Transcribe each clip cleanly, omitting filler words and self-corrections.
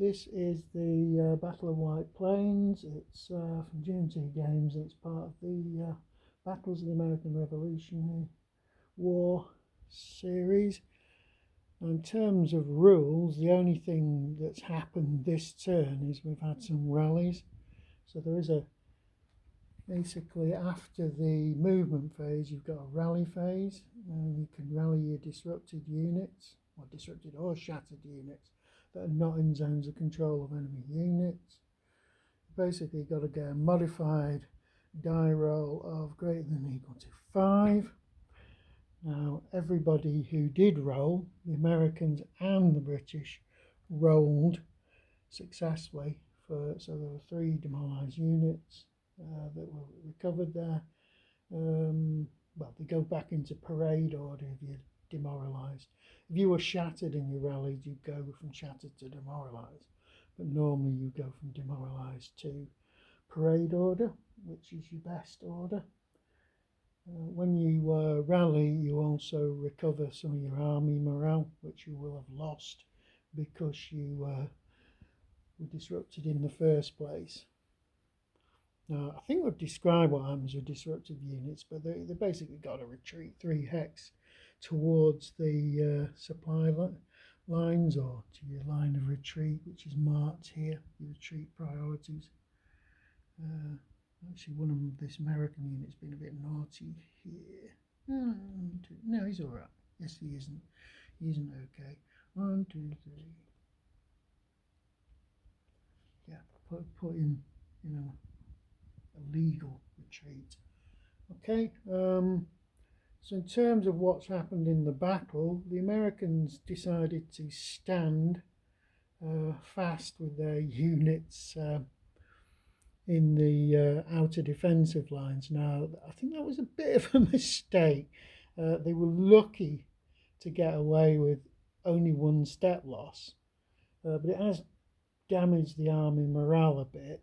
This is the Battle of White Plains. It's from GMT Games. It's part of the Battles of the American Revolutionary War series. In terms of rules, the only thing that's happened this turn is we've had some rallies. So there is basically after the movement phase, you've got a rally phase, and you can rally your disrupted units, or disrupted or shattered units that are not in zones of control of enemy units. Basically got to get a modified die roll of greater than or equal to 5. Now everybody who did roll, the Americans and the British, rolled successfully so there were 3 demoralised units that were recovered there. Well, they go back into parade order if you're demoralised. If you were shattered and you rallied, you'd go from shattered to demoralised. But normally you go from demoralised to parade order, which is your best order. When you rally, you also recover some of your army morale, which you will have lost because you were disrupted in the first place. Now, I think we've described what happens with disruptive units, but they basically got to retreat 3 hex towards the supply lines, or to your line of retreat, which is marked here, your retreat priorities. Actually, one of this American unit's been a bit naughty here. No, he's all right. Yes, he isn't. He isn't okay. 1, 2, 3. Yeah, put in, a legal retreat. Okay. So in terms of what's happened in the battle, the Americans decided to stand fast with their units in the outer defensive lines. Now, I think that was a bit of a mistake. They were lucky to get away with only 1 step loss, but it has damaged the army morale a bit.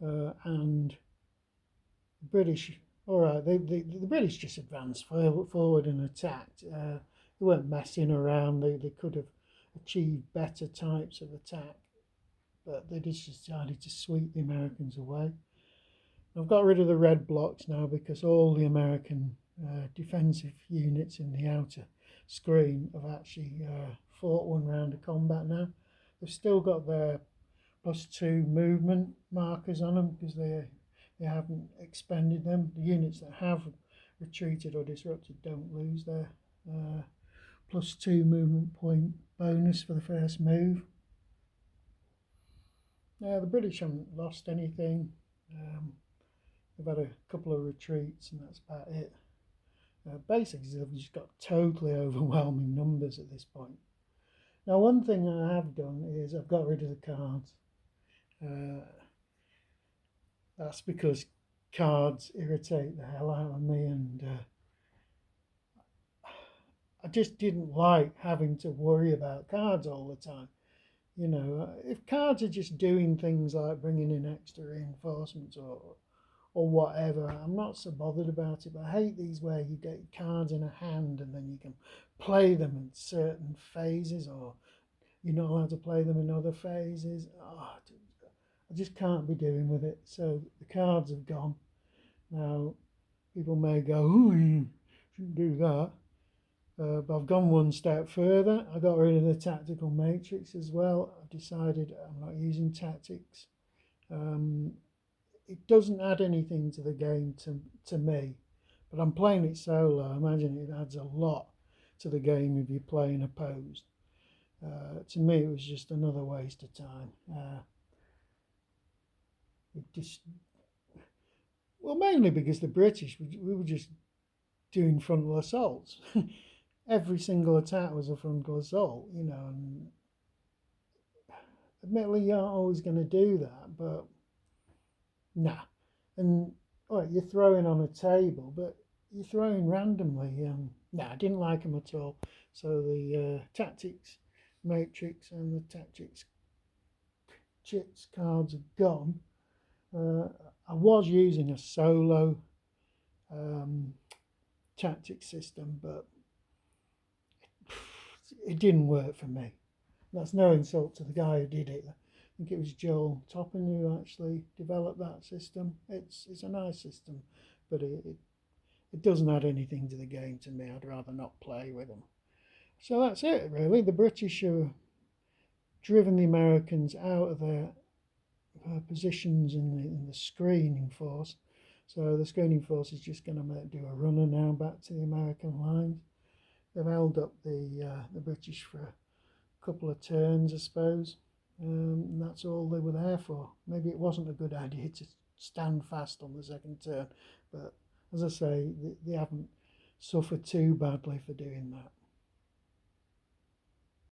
And the British, all right, the British just advanced forward and attacked. They weren't messing around. They could have achieved better types of attack, but they just decided to sweep the Americans away. I've got rid of the red blocks now because all the American defensive units in the outer screen have actually fought 1 round of combat now. They've still got their +2 movement markers on them because they haven't expended them. The units that have retreated or disrupted don't lose their +2 movement point bonus for the first move. Now the British haven't lost anything. They've had a couple of retreats and that's about it. Basically they've just got totally overwhelming numbers at this point. Now one thing I have done is I've got rid of the cards. That's because cards irritate the hell out of me, and I just didn't like having to worry about cards all the time. If cards are just doing things like bringing in extra reinforcements or whatever, I'm not so bothered about it. But I hate these where you get cards in a hand and then you can play them in certain phases, or you're not allowed to play them in other phases. I just can't be doing with it. So the cards have gone. Now, people may go, oh, you shouldn't do that. But I've gone 1 step further. I got rid of the tactical matrix as well. I've decided I'm not using tactics. It doesn't add anything to the game to me. But I'm playing it solo. I imagine it adds a lot to the game if you're playing opposed. To me, it was just another waste of time. Well, mainly because the British, we were just doing frontal assaults. Every single attack was a frontal assault, and admittedly you aren't always going to do that, but nah. And all right, you're throwing on a table, but you're throwing randomly. I didn't like them at all. So the tactics matrix and the tactics chits cards have gone. I was using a solo tactic system, but it didn't work for me. That's no insult to the guy who did it. I think it was Joel Toppin who actually developed that system. It's a nice system, but it doesn't add anything to the game to me. I'd rather not play with them. So that's it, really. The British have driven the Americans out of their positions in the screening force. So the screening force is just going to do a runner now back to the American lines. They've held up the British for a couple of turns, I suppose. And that's all they were there for. Maybe it wasn't a good idea to stand fast on the second turn, but as I say, they haven't suffered too badly for doing that.